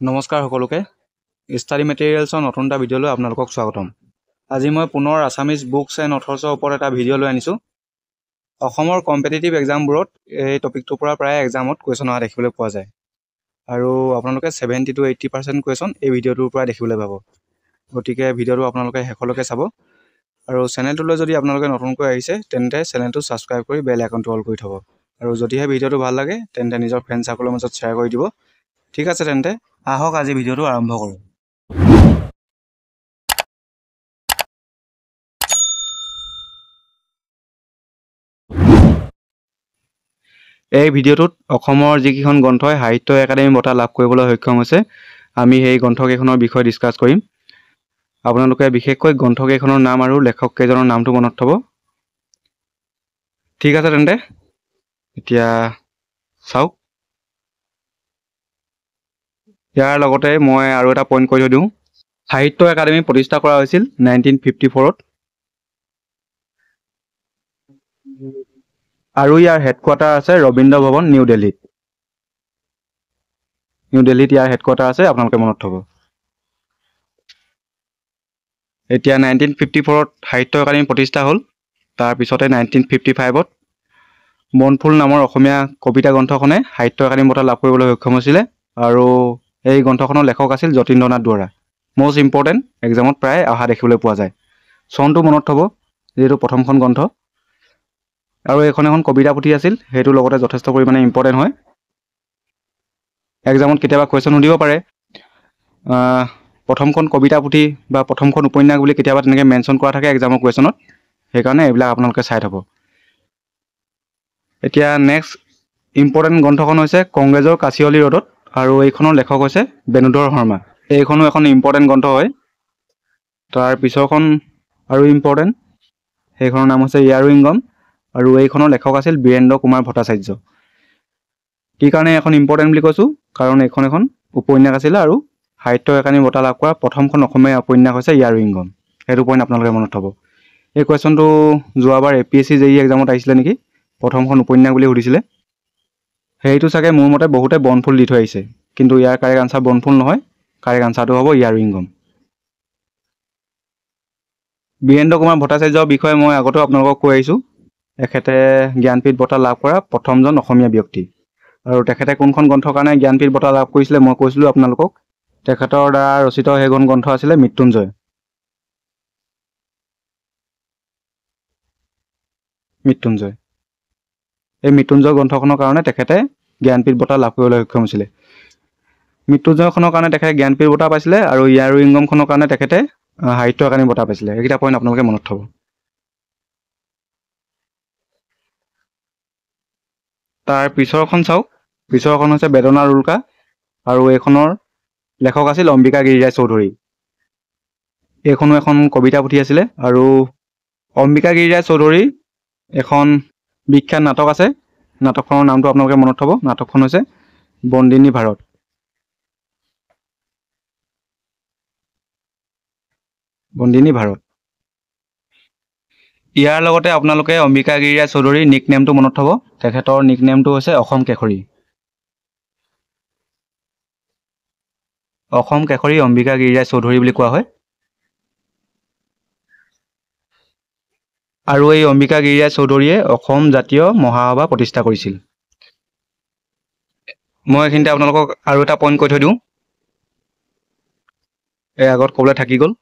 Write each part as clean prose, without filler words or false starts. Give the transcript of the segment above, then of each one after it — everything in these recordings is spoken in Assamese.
নমস্কাৰ সকলোকে ষ্টাডি মেটেৰিয়েলছৰ নতুন এটা ভিডিঅ'লৈ আপোনালোকক স্বাগতম। আজি মই পুনৰ আছামিজ বুকছ এণ্ড অথৰ্ছৰ ওপৰত এটা ভিডিঅ' লৈ আনিছোঁ। অসমৰ কম্পিটিটিভ এক্সামবোৰত এই টপিকটোৰ পৰা প্ৰায় এক্সামত কুৱেশ্যন অহা দেখিবলৈ পোৱা যায় আৰু আপোনালোকে 70 to 80% কুৱেশ্যন এই ভিডিঅ'টোৰ পৰা দেখিবলৈ পাব। গতিকে ভিডিঅ'টো আপোনালোকে শেষলৈকে চাব আৰু চেনেলটোলৈ যদি আপোনালোকে নতুনকৈ আহিছে তেন্তে চেনেলটো ছাবস্ক্ৰাইব কৰি বেল আইকনটো অল কৰি থ'ব আৰু যদিহে ভিডিঅ'টো ভাল লাগে তেন্তে নিজৰ ফ্ৰেণ্ড চাৰ্কলৰ মাজত শ্বেয়াৰ কৰি দিব। ঠিক আছে, তেন্তে আহক আজি ভিডিঅ'টো আৰম্ভ কৰোঁ। এই ভিডিঅ'টোত অসমৰ যিকেইখন গ্ৰন্থই সাহিত্য একাডেমী বঁটা লাভ কৰিবলৈ সক্ষম হৈছে আমি সেই গ্ৰন্থকেইখনৰ বিষয়ে ডিছকাছ কৰিম। আপোনালোকে বিশেষকৈ গ্ৰন্থকেইখনৰ নাম আৰু লেখককেইজনৰ নামটো মনত থ'ব। ঠিক আছে, তেন্তে এতিয়া চাওক। ইয়াৰ লগতে মই আৰু এটা পইণ্ট কৈ থৈ দিওঁ। সাহিত্য একাডেমী প্ৰতিষ্ঠা কৰা হৈছিল 1954-ত আৰু ইয়াৰ হেডকোৱাৰ্টাৰ আছে ৰবীন্দ্ৰ ভৱন, নিউ দিল্লীত। ইয়াৰ হেডকোৱাৰ্টাৰ আছে, আপোনালোকে মনত থ'ব। এতিয়া 1954-ত সাহিত্য একাডেমী প্ৰতিষ্ঠা হ'ল। তাৰপিছতে 1955-ত মনফুল নামৰ অসমীয়া কবিতা গ্ৰন্থখনে সাহিত্য একাডেমী বঁটা লাভ কৰিবলৈ সক্ষম হৈছিলে আৰু এই গ্ৰন্থখনৰ লেখক আছিল যতীন্দ্ৰনাথ দুৱৰা। মষ্ট ইম্পৰ্টেণ্ট, এক্সামত প্ৰায় অহা দেখিবলৈ পোৱা যায়। চনটো মনত থ'ব, যিহেতু প্ৰথমখন গ্ৰন্থ আৰু এইখন এখন কবিতা পুথি আছিল, সেইটোৰ লগতে যথেষ্ট পৰিমাণে ইম্পৰ্টেণ্ট হয়। এক্সামত কেতিয়াবা কুৱেশ্যন সুধিব পাৰে, প্ৰথমখন কবিতা পুথি বা প্ৰথমখন উপন্যাস বুলি কেতিয়াবা তেনেকৈ মেনশ্যন কৰা থাকে এক্সামৰ কুৱেশ্যনত, সেইকাৰণে এইবিলাক আপোনালোকে চাই থ'ব। এতিয়া নেক্সট ইম্পৰ্টেণ্ট গ্ৰন্থখন হৈছে কংগ্ৰেছৰ কাচিয়লি ৰোডত আৰু এইখনৰ লেখক হৈছে বেণুধৰ শৰ্মা। এইখনো এখন ইম্পৰ্টেণ্ট গ্ৰন্থ হয়। তাৰ পিছৰখন আৰু ইম্পৰ্টেণ্ট, সেইখনৰ নাম হৈছে ইয়াৰু ইংগম আৰু এইখনৰ লেখক আছিল বীৰেন্দ্ৰ কুমাৰ ভট্টাচাৰ্য। কি কাৰণে এখন ইম্পৰ্টেণ্ট বুলি কৈছোঁ, কাৰণ এইখন এখন উপন্যাস আছিলে আৰু সাহিত্য একাডেমী বঁটা লাভ কৰা প্ৰথমখন অসমীয়া উপন্যাস হৈছে ইয়াৰু ইংগম। সেইটো পইণ্ট আপোনালোকে মনত থ'ব। এই কুৱেশ্যনটো যোৱাবাৰ APSC JEE এক্সামত আহিছিলে নেকি, প্ৰথমখন উপন্যাস বুলি সুধিছিলে। সেইটো চাগে মোৰ মতে বহুতে বনফুল দি থৈ আহিছে, কিন্তু ইয়াৰ কাৰেক্ট আনচাৰ বনফুল নহয়, কাৰেক্ট আনচাৰটো হ'ব ইয়াৰু ইংগম। বীৰেন্দ্ৰ কুমাৰ ভট্টাচাৰ্যৰ বিষয়ে মই আগতেও আপোনালোকক কৈ আহিছোঁ। এখেতে জ্ঞানপীঠ বঁটা লাভ কৰা প্ৰথমজন অসমীয়া ব্যক্তি আৰু তেখেতে কোনখন গ্ৰন্থৰ কাৰণে জ্ঞানপীঠ বঁটা লাভ কৰিছিলে মই কৈছিলোঁ আপোনালোকক। তেখেতৰ দ্বাৰা ৰচিত সেইখন গ্ৰন্থ আছিলে মৃত্যুঞ্জয়। এই মৃত্যুঞ্জয় গ্ৰন্থখনৰ কাৰণে তেখেতে জ্ঞানপীঠ বঁটা লাভ কৰিবলৈ সক্ষম হৈছিলে। মৃত্যুঞ্জয়খনৰ কাৰণে তেখেতে জ্ঞানপীঠ বঁটা পাইছিলে আৰু ইয়াৰু ইংগমখনৰ কাৰণে তেখেতে সাহিত্য একাডেমী বঁটা পাইছিলে। এইকেইটা পইণ্ট আপোনালোকে মনত থ'ব। তাৰ পিছৰখন চাওক। পিছৰখন হৈছে বেদনাৰ উৰুকা আৰু এইখনৰ লেখক আছিল অম্বিকা গিৰিৰাজ চৌধুৰী। এইখনো এখন কবিতা পুথি আছিলে আৰু অম্বিকা গিৰিৰাজ চৌধুৰীৰ এখন বিখ্যাত নাটক আছে। নাটকখনৰ নামটো আপোনালোকে মনত থ'ব। নাটকখন হৈছে বন্দিনী ভাৰত। ইয়াৰ লগতে আপোনালোকে অম্বিকা গিৰিৰাজ চৌধুৰীৰ নিক নেমটো মনত থ'ব। তেখেতৰ নিক নেমটো হৈছে অসম কেশৰী। অসম কেশৰী অম্বিকা গিৰিৰাজ চৌধুৰী বুলি কোৱা হয়। আৰু এই অম্বিকা গিৰিৰাজ চৌধুৰীয়ে অসম জাতীয় মহাসভা প্ৰতিষ্ঠা কৰিছিল। মই এইখিনিতে আপোনালোকক আৰু এটা পইণ্ট কৈ থৈ দিওঁ, এই আগত ক'বলৈ থাকি গ'ল।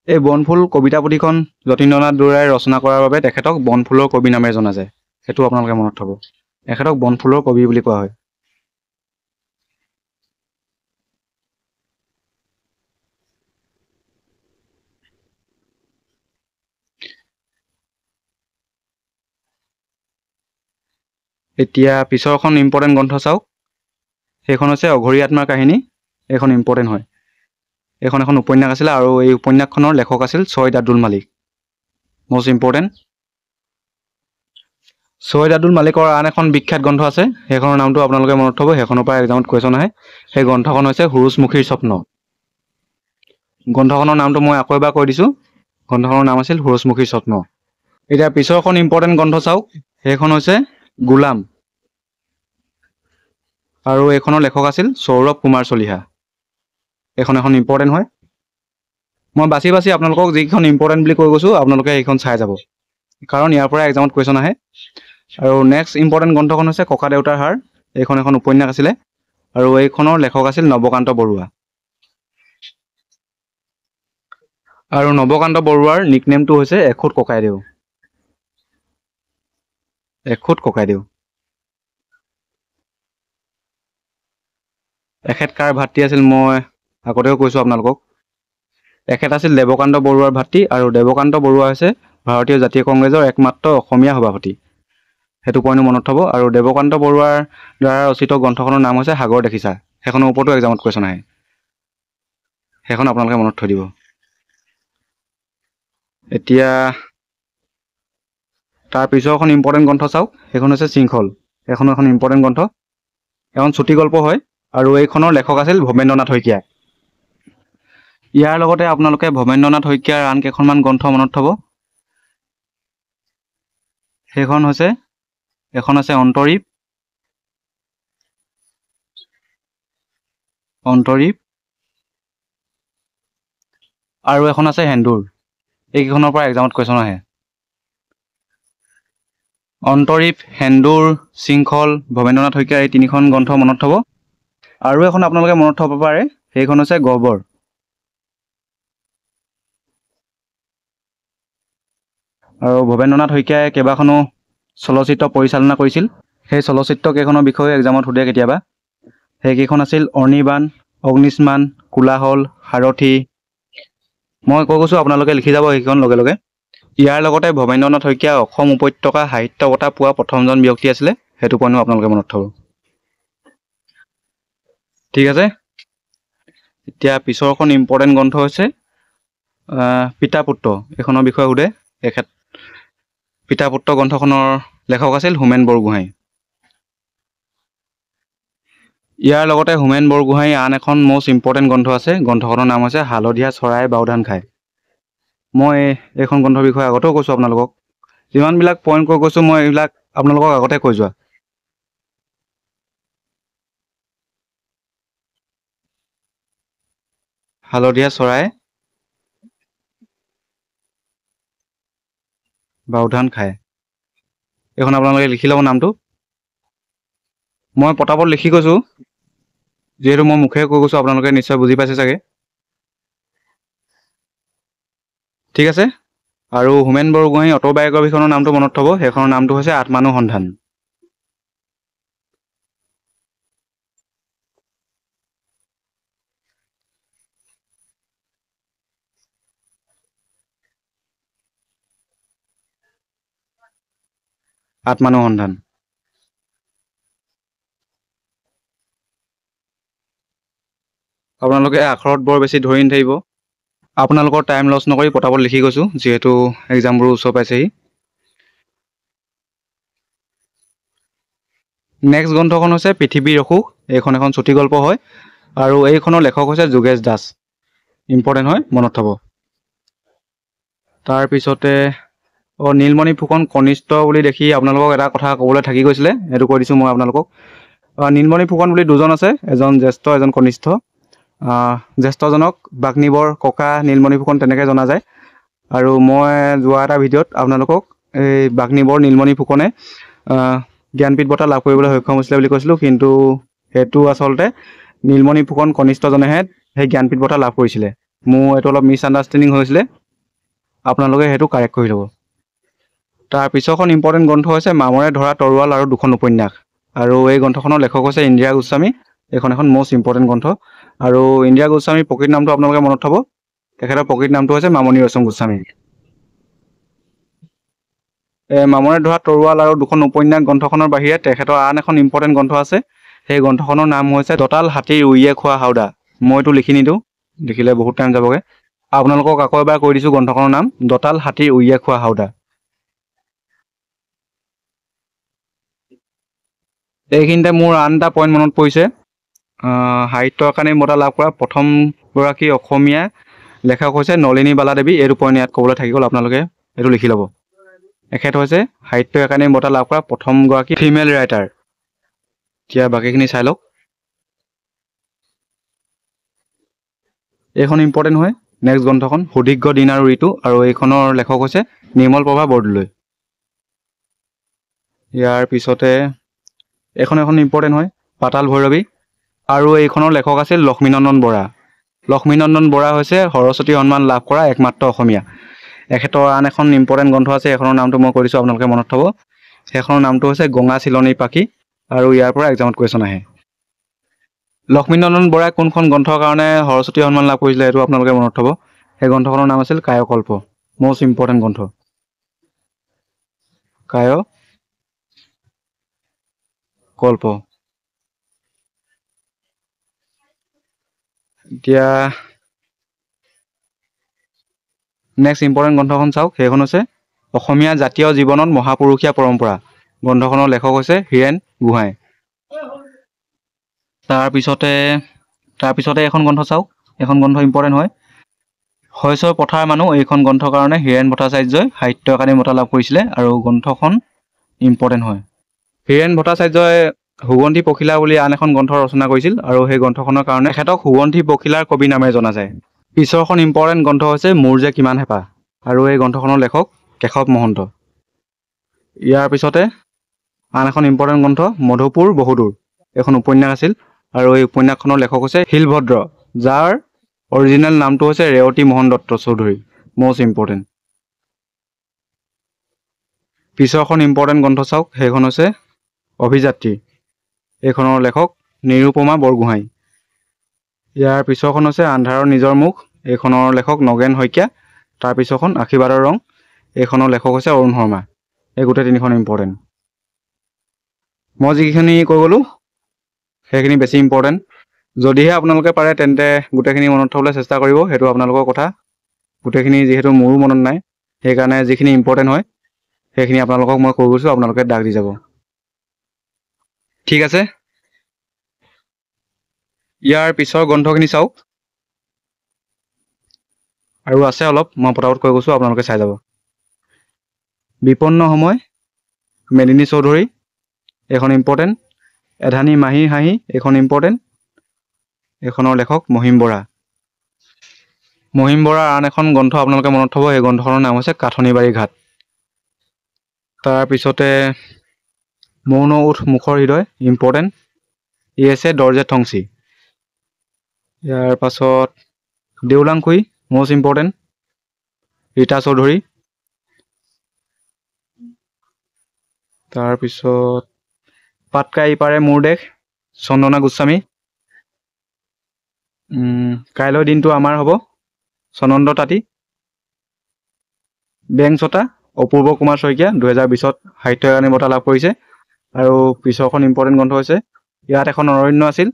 এই বনফুল কবিতা পুথিখন যতীন্দ্ৰনাথ দুৱৰাই ৰচনা কৰাৰ বাবে তেখেতক বনফুলৰ কবি নামেৰে জনা যায়। সেইটো আপোনালোকে মনত থ'ব। তেখেতক বনফুলৰ কবি বুলি কোৱা হয়। এতিয়া পিছৰখন ইম্পৰ্টেণ্ট গ্ৰন্থ চাওক। সেইখন হৈছে অঘৰী আত্মাৰ কাহিনী। এইখন ইম্পৰ্টেণ্ট হয়। এইখন এখন উপন্যাস আছিলে আৰু এই উপন্যাসখনৰ লেখক আছিল ছৈয়দ আব্দুল মালিক। Most important. ছৈয়দ আব্দুল মালিকৰ আন এখন বিখ্যাত গ্ৰন্থ আছে, সেইখনৰ নামটো আপোনালোকে মনত থ'ব। সেইখনৰ পৰা এক্সামত কুৱেশ্যন আহে। সেই গ্ৰন্থখন হৈছে সুৰুযমুখীৰ স্বপ্ন। গ্ৰন্থখনৰ নামটো মই আকৌ এবাৰ কৈ দিছোঁ। গ্ৰন্থখনৰ নাম আছিল সুৰুযমুখীৰ স্বপ্ন। এতিয়া পিছৰখন ইম্পৰ্টেণ্ট গ্ৰন্থ চাওক। সেইখন হৈছে গোলাম আৰু এইখনৰ লেখক আছিল সৌৰভ কুমাৰ চলিহা। এইখন এখন ইম্পৰ্টেণ্ট হয়। মই বাছি বাছি আপোনালোকক যিখন ইম্পৰ্টেণ্ট বুলি কৈ গৈছোঁ আপোনালোকে এইখন চাই যাব, কাৰণ ইয়াৰ পৰা এক্সামত কুৱেশ্যন আহে। আৰু নেক্সট ইম্পৰ্টেণ্ট গ্ৰন্থখন হৈছে ককা দেউতাৰ হাৰ। এইখন এখন উপন্যাস আছিলে আৰু এইখনৰ লেখক আছিল নৱকান্ত বৰুৱা। আৰু নৱকান্ত বৰুৱাৰ নিকনেমটো হৈছে এখুত ককাইদেউ। এখুত ককাইদেউ। এখেত কাৰ ভাতৃ আছিল মই আগতেও কৈছোঁ আপোনালোকক। এখেত আছিল দেৱকান্ত বৰুৱাৰ ভাতৃ, আৰু দেৱকান্ত বৰুৱা হৈছে ভাৰতীয় জাতীয় কংগ্ৰেছৰ একমাত্ৰ অসমীয়া সভাপতি। সেইটো পইণ্টো মনত থ'ব। আৰু দেৱকান্ত বৰুৱাৰ দ্বাৰা ৰচিত গ্ৰন্থখনৰ নাম হৈছে সাগৰ দেখিছা। সেইখনৰ ওপৰতো এক্সামত কুৱেশ্যন আহে, সেইখন আপোনালোকে মনত থৈ দিব। এতিয়া তাৰ পিছৰখন ইম্পৰ্টেণ্ট গ্ৰন্থ চাওক, সেইখন হৈছে শৃংখল। এইখন এখন ইম্পৰ্টেণ্ট গ্ৰন্থ। এখন চুটি গল্প হয় আৰু এইখনৰ লেখক আছিল ভৱেন্দ্ৰনাথ শইকীয়া। ইয়াৰ লগতে আপোনালোকে ভৱেন্দ্ৰনাথ শইকীয়াৰ আন কেইখনমান গ্ৰন্থ মনত থ'ব। সেইখন হৈছে এখন আছে অন্তৰীপ, আৰু এখন আছে সেন্দুৰ। এইকেইখনৰ পৰা এক্সামত কুৱেশ্যন আহে। অন্তৰীপ, সেন্দুৰ, শৃংখল, ভৱেন্দ্ৰনাথ শইকীয়াৰ এই তিনিখন গ্ৰন্থ মনত থ'ব। আৰু এখন আপোনালোকে মনত থ'ব পাৰে, সেইখন হৈছে গহ্বৰ। আৰু ভৱেন্দ্ৰনাথ শইকীয়াই কেইবাখনো চলচ্চিত্ৰ পৰিচালনা কৰিছিল। সেই চলচ্চিত্ৰ কেইখনৰ বিষয়ে এক্সামত সোধে কেতিয়াবা। সেইকেইখন আছিল অনিৰ্বাণ, অগ্নিস্মান, কোলাহল, সাৰথি। মই কৈ গৈছোঁ আপোনালোকে লিখি যাব সেইকেইখন লগে লগে। ইয়াৰ লগতে ভৱেন্দ্ৰনাথ শইকীয়া অসম উপত্যকা সাহিত্য বঁটা পোৱা প্ৰথমজন ব্যক্তি আছিলে। সেইটো পইণ্টো আপোনালোকে মনত থ'ব। ঠিক আছে। এতিয়া পিছৰখন ইম্পৰ্টেণ্ট গ্ৰন্থ হৈছে পিতা পুত্ৰ। এইখনৰ বিষয়ে সোধে। এখেত পিতা পুত্ৰ গ্ৰন্থখনৰ লেখক আছিল হোমেন বৰগোহাঁই। ইয়াৰ লগতে হোমেন বৰগোহাঁইৰ আন এখন মষ্ট ইম্পৰ্টেণ্ট গ্ৰন্থ আছে। গ্ৰন্থখনৰ নাম হৈছে হালধীয়া চৰাই বাওধান খায়। মই এইখন গ্ৰন্থৰ বিষয়ে আগতেও কৈছোঁ আপোনালোকক। যিমানবিলাক পইণ্ট কৈ গৈছোঁ মই এইবিলাক আপোনালোকক আগতে কৈ যোৱা। হালধীয়া চৰাই বাওধান খায়। এইখন আপোনালোকে লিখি ল'ব নামটো। মই পটাপট লিখি গৈছোঁ, যিহেতু মই মুখেৰে কৈ গৈছোঁ আপোনালোকে নিশ্চয় বুজি পাইছে চাগে। ঠিক আছে। আৰু হোমেন বৰগোহাঁই অট'বায়'গ্ৰাফীখনৰ নামটো মনত থ'ব। সেইখনৰ নামটো হৈছে আত্মানুসন্ধান। আত্মানুসন্ধান। আপোনালোকে আখৰত বৰ বেছি ধৰি নাথাকিব। আপোনালোকৰ টাইম লছ নকৰি পটাপট লিখি গৈছোঁ, যিহেতু এক্সামবোৰ ওচৰ পাইছেহি। নেক্সট গ্ৰন্থখন হৈছে পৃথিৱীৰ অসুখ। এইখন এখন চুটি গল্প হয় আৰু এইখনৰ লেখক হৈছে যোগেশ দাস। ইম্পৰ্টেণ্ট হয়, মনত থ'ব। তাৰপিছতে নীলমণি ফুকন কনিষ্ঠ বুলি দেখি আপোনালোকক এটা কথা ক'বলৈ থাকি গৈছিলে, সেইটো কৈ দিছোঁ মই আপোনালোকক। নীলমণি ফুকন বুলি দুজন আছে, এজন জ্যেষ্ঠ এজন কনিষ্ঠ। জ্যেষ্ঠজনক বাগ্মীবৰ ককা নীলমণি ফুকন তেনেকৈ জনা যায়। আৰু মই যোৱা এটা ভিডিঅ'ত আপোনালোকক এই বাগ্মীবৰ নীলমণি ফুকনে জ্ঞানপীঠ বঁটা লাভ কৰিবলৈ সক্ষম হৈছিলে বুলি কৈছিলোঁ, কিন্তু সেইটো আচলতে নীলমণি ফুকন কনিষ্ঠজনেহে সেই জ্ঞানপীঠ বঁটা লাভ কৰিছিলে। মোৰ এইটো অলপ মিছ আণ্ডাৰষ্টেণ্ডিং হৈছিলে, আপোনালোকে সেইটো কাৰেক্ট কৰি ল'ব। তাৰ পিছৰখন ইম্পৰ্টেণ্ট গ্ৰন্থ হৈছে মামৰে ধৰা তৰোৱাল আৰু দুখন উপন্যাস। আৰু এই গ্ৰন্থখনৰ লেখক হৈছে ইন্দিৰা গোস্বামী। এইখন এখন মষ্ট ইম্পৰ্টেণ্ট গ্ৰন্থ। আৰু ইন্দিৰা গোস্বামীৰ প্ৰকৃত নামটো আপোনালোকে মনত থ'ব। তেখেতৰ প্ৰকৃত নামটো হৈছে মামণি ৰয়ছম গোস্বামী। মামৰে ধৰা তৰোৱাল আৰু দুখন উপন্যাস গ্ৰন্থখনৰ বাহিৰে তেখেতৰ আন এখন ইম্পৰ্টেণ্ট গ্ৰন্থ আছে। সেই গ্ৰন্থখনৰ নাম হৈছে দঁতাল হাতীৰ উঁয়ে খোৱা হাওদা। মই এইটো লিখি নিদিওঁ, লিখিলে বহুত টাইম যাবগৈ। আপোনালোকক আকৌ এবাৰ কৈ দিছোঁ গ্ৰন্থখনৰ নাম দঁতাল হাতীৰ উঁয়ে খোৱা হাওদা। এইখিনিতে মোৰ আন এটা পইণ্ট মনত পৰিছে। সাহিত্য একাডেমী বঁটা লাভ কৰা প্ৰথমগৰাকী অসমীয়া লেখক হৈছে নলিনী বালাদেৱী। এইটো পইণ্ট ইয়াত ক'বলৈ থাকি গ'ল, আপোনালোকে এইটো লিখি ল'ব। এখেত হৈছে সাহিত্য একাডেমী বঁটা লাভ কৰা প্ৰথমগৰাকী ফিমেল ৰাইটাৰ। এতিয়া বাকীখিনি চাই লওক। এইখন ইম্পৰ্টেণ্ট হয়। নেক্সট গ্ৰন্থখন সুদীৰ্ঘ দিন আৰু ঋতু, আৰু এইখনৰ লেখক হৈছে নিৰ্মল প্ৰভা বৰদলৈ। ইয়াৰ পিছতে এখন ইম্পৰ্টেণ্ট হয়, পাতাল ভৈৰৱী, আৰু এইখনৰ লেখক আছিল লক্ষ্মীনন্দন বৰা। লক্ষ্মীনন্দন বৰা হৈছে সৰস্বতী সন্মান লাভ কৰা একমাত্ৰ অসমীয়া। এখেতৰ আন এখন ইম্পৰ্টেণ্ট গ্ৰন্থ আছে, এইখনৰ নামটো মই কৈ দিছোঁ, আপোনালোকে মনত থ'ব। সেইখনৰ নামটো হৈছে গঙা চিলনী পাখি, আৰু ইয়াৰ পৰা এক্সামত কুৱেশ্যন আহে। লক্ষ্মীনন্দন বৰাই কোনখন গ্ৰন্থৰ কাৰণে সৰস্বতী সন্মান লাভ কৰিছিলে এইটো আপোনালোকে মনত থ'ব। সেই গ্ৰন্থখনৰ নাম আছিল কায়কল্প, মষ্ট ইম্পৰ্টেণ্ট গ্ৰন্থ। কায়কল্প। এতিয়া নেক্সট ইম্পৰ্টেণ্ট গ্ৰন্থখন চাওক, সেইখন হৈছে অসমীয়া জাতীয় জীৱনত মহাপুৰুষীয়া পৰম্পৰা। গ্ৰন্থখনৰ লেখক হৈছে হীৰেণ গোহাঁই। তাৰপিছতে এখন গ্ৰন্থ চাওক, এখন গ্ৰন্থ ইম্পৰ্টেণ্ট হয়, শইচৰ পথাৰ মানুহ। এইখন গ্ৰন্থৰ কাৰণে হীৰেণ ভট্টাচাৰ্যই সাহিত্য একাডেমী বঁটা লাভ কৰিছিলে, আৰু গ্ৰন্থখন ইম্পৰ্টেণ্ট হয়। হীৰেণ ভট্টাচাৰ্যই সুগন্ধি পখিলা বুলি আন এখন গ্ৰন্থ ৰচনা কৰিছিল, আৰু সেই গ্ৰন্থখনৰ কাৰণে তেখেতক সুগন্ধি পখিলাৰ কবি নামেৰে জনা যায়। পিছৰখন ইম্পৰ্টেণ্ট গ্ৰন্থ হৈছে মোৰ যে কিমান হেঁপাহ, আৰু এই গ্ৰন্থখনৰ লেখক কেশৱ মহন্ত। ইয়াৰ পিছতে আন এখন ইম্পৰ্টেণ্ট গ্ৰন্থ মধুপুৰ বহুদূৰ, এখন উপন্যাস আছিল, আৰু এই উপন্যাসখনৰ লেখক হৈছে শিলভদ্ৰ, যাৰ অৰিজিনেল নামটো হৈছে ৰেৱতী মোহন দত্ত চৌধুৰী। Most important. পিছৰখন ইম্পৰ্টেণ্ট গ্ৰন্থ চাওক, সেইখন হৈছে অভিযাত্ৰী। এইখনৰ লেখক নিৰুপমা বৰগোহাঁই। ইয়াৰ পিছৰখন হৈছে আন্ধাৰৰ নিজৰ মুখ, এইখনৰ লেখক নগেন শইকীয়া। তাৰ পিছৰখন আশীৰ্বাদৰ ৰং, এইখনৰ লেখক হৈছে অৰুণ শৰ্মা। এই গোটেই তিনিখন ইম্পৰ্টেণ্ট। মই যিখিনি কৈ গ'লোঁ সেইখিনি বেছি ইম্পৰ্টেণ্ট। যদিহে আপোনালোকে পাৰে তেন্তে গোটেইখিনি মনত থ'বলৈ চেষ্টা কৰিব, সেইটো আপোনালোকৰ কথা। গোটেইখিনি যিহেতু মোৰো মনত নাই, সেইকাৰণে যিখিনি ইম্পৰ্টেণ্ট হয় সেইখিনি আপোনালোকক মই কৈ গৈছোঁ, আপোনালোকে দাগ দি যাব। ঠিক আছে, ইয়াৰ পিছৰ গ্ৰন্থখিনি চাওক, আৰু আছে অলপ, মই পটাপট কৈ গৈছোঁ, আপোনালোকে চাই যাব। বিপন্ন সময়, মেদিনী চৌধুৰী, এইখন ইম্পৰ্টেণ্ট। এধানী মাহীৰ হাঁহি, এইখন ইম্পৰ্টেণ্ট। এইখনৰ লেখক মহিম বৰা। মহিম বৰাৰ আন এখন গ্ৰন্থ আপোনালোকে মনত থ'ব, এই গ্ৰন্থখনৰ নাম হৈছে কাঠনিবাৰী ঘাট। তাৰপিছতে মৌন ওঠ মুখৰ হৃদয়, ইম্পৰ্টেণ্ট। ইয়েছে দৰ্জে থংচি। ইয়াৰ পাছত দেউলাংখুই, মষ্ট ইম্পৰ্টেণ্ট, ৰীতা চৌধুৰী। তাৰপিছত পাতকাই ইপাৰে মোৰ দেশ, চন্দনা গোস্বামী। কাইলৈ দিনটো আমাৰ হ'ব, চনন্দ তাঁতী। বেংচতা, অপূৰ্ব কুমাৰ শইকীয়া, 2020ত সাহিত্য একাডেমী বঁটা লাভ কৰিছে। আৰু পিছৰখন ইম্পৰ্টেণ্ট গ্ৰন্থ হৈছে ইয়াত এখন অৰণ্য আছিল,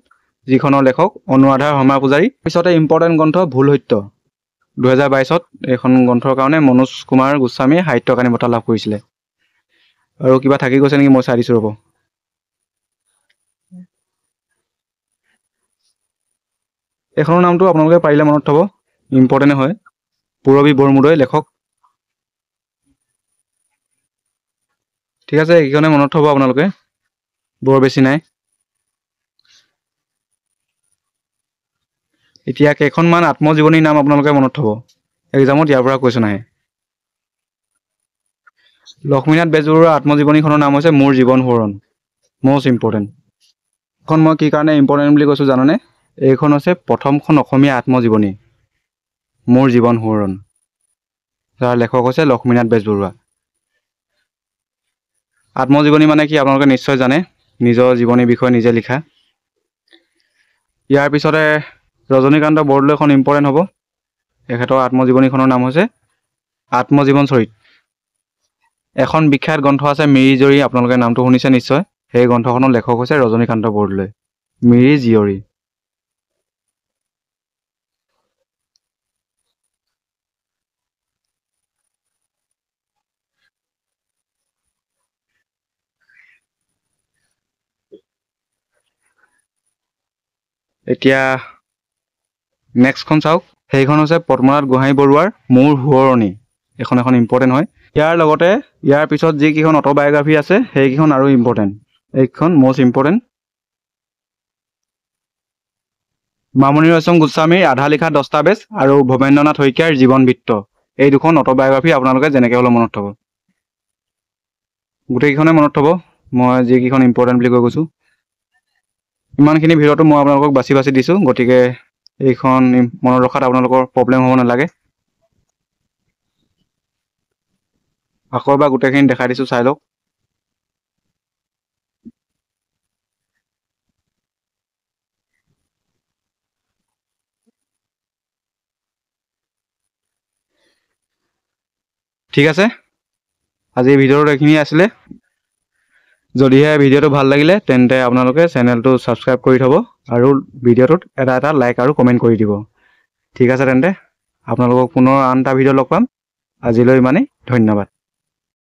যিখনৰ লেখক অনুৰাধাৰ শৰ্মা পূজাৰী। পিছতে ইম্পৰ্টেণ্ট গ্ৰন্থ ভুল সত্য, 2022ত এইখন গ্ৰন্থৰ কাৰণে মনোজ কুমাৰ গোস্বামীয়ে সাহিত্য একাডেমী বঁটা লাভ কৰিছিলে। আৰু কিবা থাকি গৈছে নেকি, মই চাই দিছোঁ ৰ'ব। এইখনৰ নামটো আপোনালোকে পাৰিলে মনত থ'ব, ইম্পৰ্টেণ্ট হয়। পূৰবী বৰমুদৈ লেখক। ঠিক আছে, এইখনে মনত থ'ব আপোনালোকে, বৰ বেছি নাই। এতিয়া কেইখনমান আত্মজীৱনীৰ নাম আপোনালোকে মনত থ'ব, এক্সামত ইয়াৰ পৰা কুৱেশ্যন আহে। লক্ষ্মীনাথ বেজবৰুৱাৰ আত্মজীৱনীখনৰ নাম হৈছে মোৰ জীৱন সোঁৱৰণ, মষ্ট ইম্পৰ্টেণ্ট। এইখন মই কি কাৰণে ইম্পৰ্টেণ্ট বুলি কৈছোঁ জানেনে? এইখন হৈছে প্ৰথমখন অসমীয়া আত্মজীৱনী, মোৰ জীৱন সোঁৱৰণ, যাৰ লেখক হৈছে লক্ষ্মীনাথ বেজবৰুৱা। আত্মজীৱনী মানে কি আপোনালোকে নিশ্চয় জানে, নিজৰ জীৱনীৰ বিষয়ে নিজে লিখা। ইয়াৰ পিছতে ৰজনীকান্ত বৰদলৈখন ইম্পৰ্টেণ্ট হ'ব। তেখেতৰ আত্মজীৱনীখনৰ নাম হৈছে আত্মজীৱন চৰিত। এখন বিখ্যাত গ্ৰন্থ আছে মিৰি জীয়ৰী, আপোনালোকে নামটো শুনিছে নিশ্চয়। সেই গ্ৰন্থখনৰ লেখক হৈছে ৰজনীকান্ত বৰদলৈ, মিৰি জীয়ৰী। এতিয়া নেক্সটখন চাওক, সেইখন হৈছে পদ্মনাথ গোহাঁই বৰুৱাৰ মোৰ সোঁৱৰণি। এখন ইম্পৰ্টেণ্ট হয়। ইয়াৰ লগতে ইয়াৰ পিছত যিকেইখন অট'বায়'গ্ৰাফী আছে সেইকেইখন আৰু ইম্পৰ্টেণ্ট। এইকেইখন মষ্ট ইম্পৰ্টেণ্ট। মামণি ৰয়ছম গোস্বামীৰ আধা লিখা দস্তাবেজ আৰু ভৱেন্দ্ৰনাথ শইকীয়াৰ জীৱন বৃত্ত, এই দুখন অট'বায়'গ্ৰাফি আপোনালোকে যেনেকৈ হ'লেও মনত থ'ব। গোটেইকেইখনে মনত থ'ব, মই যিকেইখন ইম্পৰ্টেণ্ট বুলি কৈ গৈছোঁ। ইমানখিনি ভিডিঅ'টো মই আপোনালোকক বাছি বাছি দিছোঁ, গতিকে এইখন মনত ৰখাত আপোনালোকৰ প্ৰব্লেম হ'ব নালাগে। আকৌ এবাৰ গোটেইখিনি দেখাই দিছোঁ, চাই লওক। ঠিক আছে, আজি ভিডিঅ'টো এইখিনিয়ে আছিলে। যদিহে ভিডিঅ'টো ভাল লাগিলে তেন্তে আপোনালোকে চেনেলটো ছাবস্ক্ৰাইব কৰি থ'ব আৰু ভিডিঅ'টোত এটা লাইক আৰু কমেণ্ট কৰি দিব। ঠিক আছে তেন্তে আপোনালোকক পুনৰ আন এটা ভিডিঅ' লগ পাম। আজিলৈ ইমানেই, ধন্যবাদ।